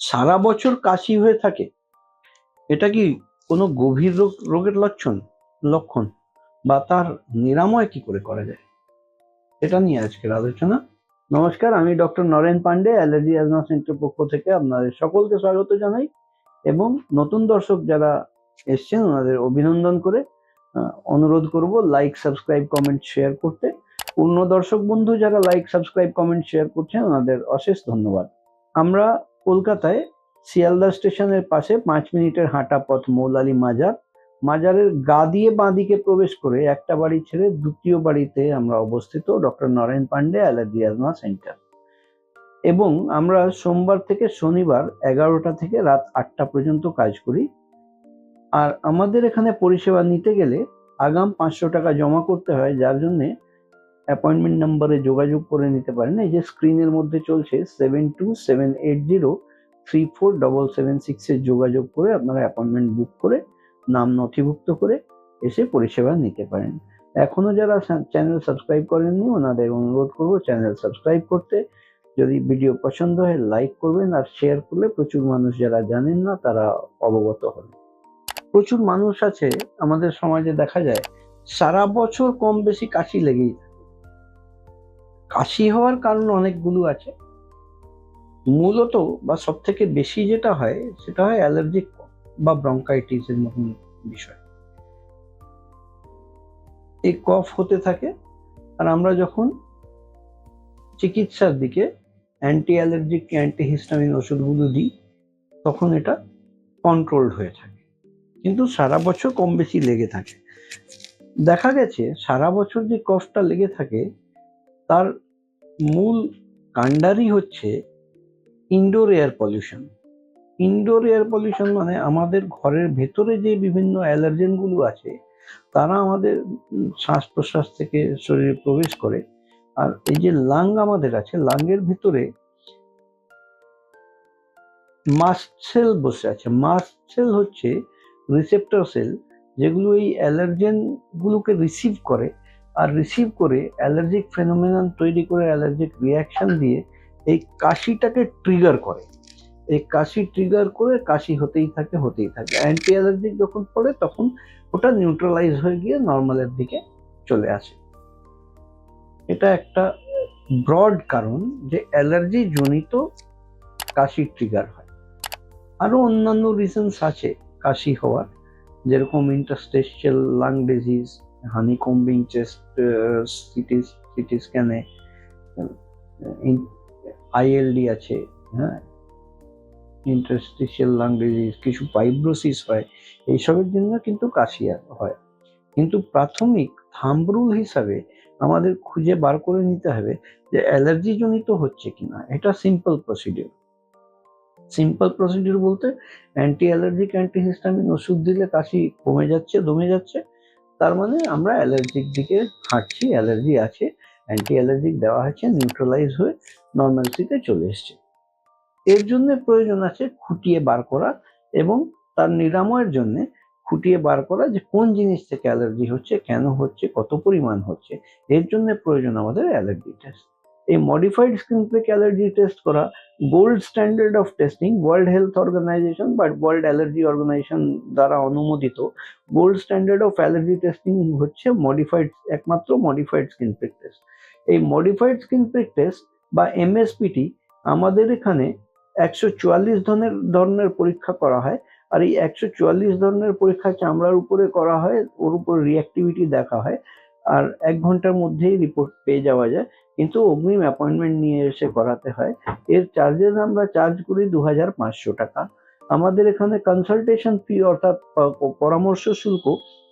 সারা বছর কাশি হয়ে থাকে, এটা কি কোনো গভীর রোগের লক্ষণ বা তার নিরাময় কি করে করা যায়, এটা নিয়ে আজকের আলোচনা। নমস্কার, আমি doctor Naren Pandey, allergy asthma centre পক্ষ থেকে আপনাদের সকলকে স্বাগত জানাই এবং নতুন দর্শক যারা এসছেন ওনাদের অভিনন্দন করে অনুরোধ করব লাইক, সাবস্ক্রাইব, কমেন্ট, শেয়ার করতে। পূর্ণ দর্শক বন্ধু যারা লাইক, সাবস্ক্রাইব, কমেন্ট, শেয়ার করছেন ওনাদের অশেষ ধন্যবাদ। আমরা কলকাতায় শিয়ালদা স্টেশনের পাশে 5 মিনিটের হাঁটা পথ মৌলালী মাজারের গা দিয়ে বাঁ দিকে প্রবেশ করে একটা বাড়ি ছেড়ে দ্বিতীয় বাড়িতে আমরা অবস্থিত, doctor Naren Pandey, allergy asthma centre. এবং আমরা সোমবার থেকে শনিবার 11টা থেকে রাত 8টা পর্যন্ত কাজ করি। আর আমাদের এখানে পরিষেবা নিতে গেলে আগাম 500 টাকা জমা করতে হয়, যার জন্য অ্যাপয়েন্টমেন্ট নাম্বারে যোগাযোগ করে নিতে পারেন। এই যে স্ক্রিনের মধ্যে চলছে 7278034776 যোগাযোগ করে আপনারা অ্যাপয়েন্টমেন্ট বুক করে নাম নথিভুক্ত করে এসে পরিষেবা নিতে পারেন। এখনো যারা চ্যানেল সাবস্ক্রাইব করেননি ওনাদের অনুরোধ করব চ্যানেল সাবস্ক্রাইব করতে। যদি ভিডিও পছন্দ হয় লাইক করবেন আর শেয়ার করলে প্রচুর মানুষ যারা জানেন না তারা অবগত হবে। প্রচুর মানুষ আছে আমাদের সমাজে, দেখা যায় সারা বছর কম বেশি কাশি লেগেই থাকে। কাশি হওয়ার কারণ অনেকগুলো আছে, মূলত বা সব থেকে বেশি যেটা হয় সেটা হয় অ্যালার্জিক বা ব্রঙ্কাইটিসের মতন বিষয়। এই কফ হতে থাকে আর আমরা যখন চিকিৎসার দিকে অ্যান্টি অ্যালার্জিক, অ্যান্টিহিস্টামিন ওষুধগুলো দিই তখন এটা কন্ট্রোলড হয়ে থাকে, কিন্তু সারা বছর কম বেশি লেগে থাকে। দেখা গেছে সারা বছর যে কফটা লেগে থাকে তার মূল কাণ্ডারি হচ্ছে indoor air pollution. Indoor air pollution মানে আমাদের ঘরের ভেতরে যে বিভিন্ন অ্যালার্জেনগুলো আছে তারা আমাদের শ্বাস প্রশ্বাস থেকে শরীরে প্রবেশ করে। আর এই যে লাং আমাদের আছে, লাংয়ের ভিতরে মাস্ট সেল বসে আছে। মাস্ট সেল হচ্ছে রিসেপ্টর সেল, যেগুলো এই অ্যালার্জেন গুলোকে রিসিভ করে আর রিসিভ করে অ্যালার্জিক ফেনোমেনন তৈরি করে অ্যালার্জিক রিয়াকশন দিয়ে এই কাশিটাকে ট্রিগার করে। এই কাশি ট্রিগার করে কাশি হতেই থাকে। অ্যান্টি অ্যালার্জিক যখন পড়ে তখন ওটা নিউট্রালাইজ হয়ে গিয়ে নর্মালের দিকে চলে আসে। এটা একটা ব্রড কারণ যে অ্যালার্জি জনিত কাশি ট্রিগার হয়। আরো অন্যান্য রিজনস আছে কাশি হওয়ার, যেরকম interstitial lung disease, honeycombing chest CT স্ক্যানে আইএলডি আছে, হ্যাঁ, ইন্টারস্টিশিয়াল লাং ডিজিজ, কিছু ফাইব্রোসিস হয়, এইসবের জন্য কিন্তু কাশি হয়। কিন্তু প্রাথমিক থাম্ব রুল হিসাবে আমাদের খুঁজে বার করে নিতে হবে যে অ্যালার্জি জনিত হচ্ছে কিনা। এটা সিম্পল প্রসিডিউর বলতে অ্যান্টি অ্যালার্জিক, অ্যান্টিহিস্টামিন ওষুধ দিলে কাশি কমে যাচ্ছে, দমে যাচ্ছে, তার মানে আমরা অ্যালার্জিক দিকে হাঁটছি, অ্যালার্জি আছে, অ্যান্টি অ্যালার্জিক দেওয়া হচ্ছে, নিউট্রালাইজ হয়ে নর্মালসিতে চলে এসছে। এর জন্য প্রয়োজন আছে খুঁটিয়ে বার করা এবং তার নিরাময়ের জন্য খুঁটিয়ে বার করা যে কোন জিনিস থেকে অ্যালার্জি হচ্ছে, কেন হচ্ছে, কত পরিমাণ হচ্ছে। এর জন্য প্রয়োজন আমাদের অ্যালার্জি টেস্ট। এই modified skin prick allergy test করা gold standard of testing, World Health Organization বা ওয়ার্ল্ড অ্যালার্জি অর্গানাইজেশন দ্বারা অনুমোদিত gold standard of allergy testing হচ্ছে একমাত্র মডিফাইড স্কিন প্রিক টেস্ট। এই মডিফাইড স্কিন প্রিক টেস্ট বা এমএসপিটি আমাদের এখানে 144 ধরনের পরীক্ষা করা হয়। আর এই 144 ধরনের পরীক্ষা চামড়ার উপরে করা হয়, ওর উপর রিঅ্যাক্টিভিটি দেখা হয় আর 1 ঘন্টার মধ্যেই রিপোর্ট পেয়ে যাওয়া যায়, কিন্তু অগ্রিম অ্যাপয়েন্টমেন্ট নিয়ে এসে করাতে হয়। এর চার্জেস আমরা চার্জ করি 2500 টাকা। আমাদের এখানে কনসালটেশন ফি অর্থাৎ পরামর্শ শুল্ক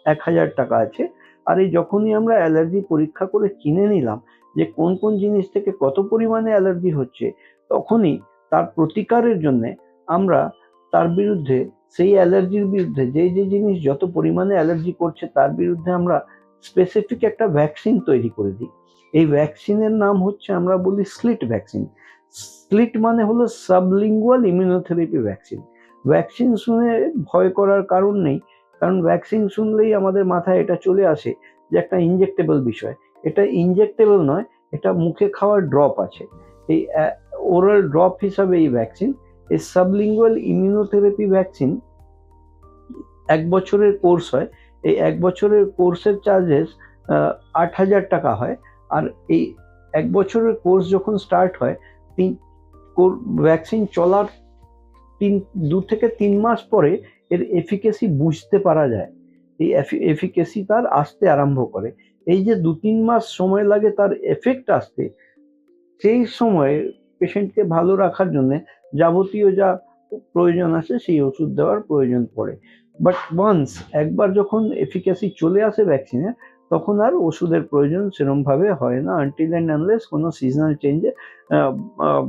1000 টাকা আছে। আর এই যখনই আমরা অ্যালার্জি পরীক্ষা করে চিনে নিলাম যে কোন কোন জিনিস থেকে কত পরিমাণে অ্যালার্জি হচ্ছে, তখনই তার প্রতিকারের জন্য আমরা তার বিরুদ্ধে, সেই অ্যালার্জির বিরুদ্ধে যে জিনিস যত পরিমাণে অ্যালার্জি করছে তার বিরুদ্ধে আমরা স্পেসিফিক একটা ভ্যাকসিন তৈরি করে দিই। এই ভ্যাকসিনের নাম হচ্ছে, আমরা বলি স্লিট ভ্যাকসিন। স্লিট মানে হলো সাবলিঙ্গুয়াল ইমিউনোথেরাপি ভ্যাকসিন। ভ্যাকসিন শুনে ভয় করার কারণ নেই, কারণ ভ্যাকসিন শুনলেই আমাদের মাথায় এটা চলে আসে যে একটা ইনজেক্টেবল বিষয়। এটা ইনজেক্টেবল নয়, এটা মুখে খাওয়ার ড্রপ আছে। এই ওরাল ড্রপ হিসাবে এই ভ্যাকসিন, এই সাবলিঙ্গুয়াল ইমিউনোথেরাপি ভ্যাকসিন 1 বছরের কোর্স হয়। এই 1 বছরের কোর্সের চার্জেস 8,000 টাকা হয়। আর এই 1 বছরের কোর্স যখন স্টার্ট হয়, ভ্যাকসিন চলার 2 থেকে 3 মাস পরে এর এফিকেসি বুঝতে পারা যায়। এই এফিকেসি তার আসতে আরম্ভ করে। এই যে 2-3 মাস সময় লাগে তার এফেক্ট আসতে, সেই সময়ে পেশেন্টকে ভালো রাখার জন্য যাবতীয় যা প্রয়োজন আছে সেই ওষুধ দেওয়ার প্রয়োজন পড়ে। বাট ওয়ান্স একবার যখন এফিকাসি চলে আসে ভ্যাকসিনের, তখন আর ওষুধের প্রয়োজন সেরমভাবে হয় না, আনটিল অ্যান্ড আনলেস কোনো সিজনাল চেঞ্জে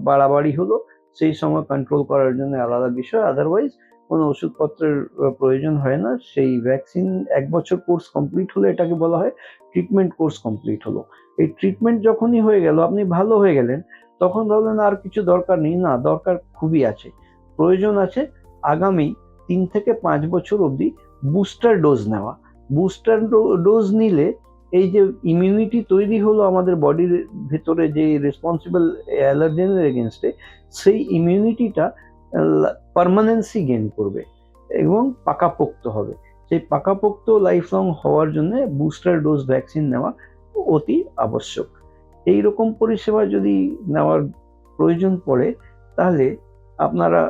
বাড়াবাড়ি হলো, সেই সময় কন্ট্রোল করার জন্য আলাদা বিষয়। আদারওয়াইজ কোনো ওষুধপত্রের প্রয়োজন হয় না। সেই ভ্যাকসিন 1 বছর কোর্স কমপ্লিট হলে এটাকে বলা হয় ট্রিটমেন্ট কোর্স কমপ্লিট হলো। এই ট্রিটমেন্ট যখনই হয়ে গেল, আপনি ভালো হয়ে গেলেন, তখন ভাবলেন আর কিছু দরকার নেই। না, দরকার খুবই আছে, প্রয়োজন আছে আগামী 3 থেকে 5 বছর অবধি বুস্টার ডোজ নেওয়া। বুস্টার ডোজ নিলে এই যে ইমিউনিটি তৈরি হলো আমাদের বডির ভেতরে, যে রেসপন্সিবল অ্যালার্জেনের এগেনস্টে, সেই ইমিউনিটিটা পার্মানেন্সি গেইন করবে এবং পাকাপোক্ত হবে। সেই পাকাপোক্ত লাইফ লং হওয়ার জন্য বুস্টার ডোজ ভ্যাকসিন নেওয়া অতি আবশ্যক। এই রকম পরিষেবা যদি নেওয়ার প্রয়োজন পড়ে, তাহলে আপনারা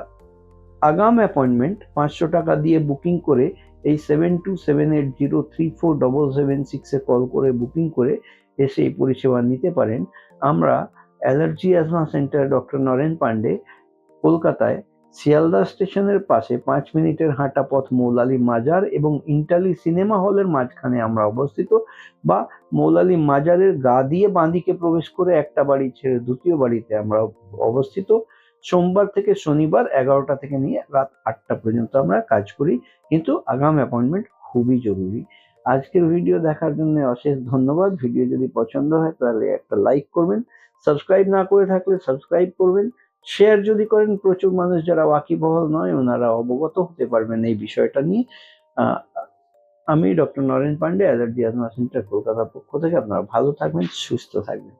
আগাম অ্যাপয়েন্টমেন্ট 500 টাকা দিয়ে বুকিং করে এই 7278034776 কল করে বুকিং করে এসে এই পরিষেবা নিতে পারেন। আমরা allergy asthma centre doctor Naren Pandey, কলকাতায় শিয়ালদা স্টেশনের পাশে 5 মিনিটের হাঁটা পথ মৌলালী মাজার এবং ইন্টালি সিনেমা হলের মাঝখানে আমরা অবস্থিত, বা মৌলালী মাজারের গা দিয়ে বাঁদিকে প্রবেশ করে একটা বাড়ি ছেড়ে দ্বিতীয় বাড়িতে আমরা অবস্থিত। সোমবার থেকে শনিবার 11টা থেকে নিয়ে রাত 8টা পর্যন্ত আমরা কাজ করি, কিন্তু আগাম অ্যাপয়েন্টমেন্ট খুবই জরুরি। আজকের ভিডিও দেখার জন্য অশেষ ধন্যবাদ। ভিডিও যদি পছন্দ হয় তাহলে একটা লাইক করবেন, সাবস্ক্রাইব না করে থাকলে সাবস্ক্রাইব করবেন, শেয়ার যদি করেন, প্রচুর মানুষ যারা ওয়াকিবহাল নয় ওনারা অবগত হতে পারবেন এই বিষয়টা নিয়ে। আমি doctor Naren Pandey, allergy asthma centre, কলকাতার পক্ষ থেকে। আপনারা ভালো থাকবেন, সুস্থ থাকবেন।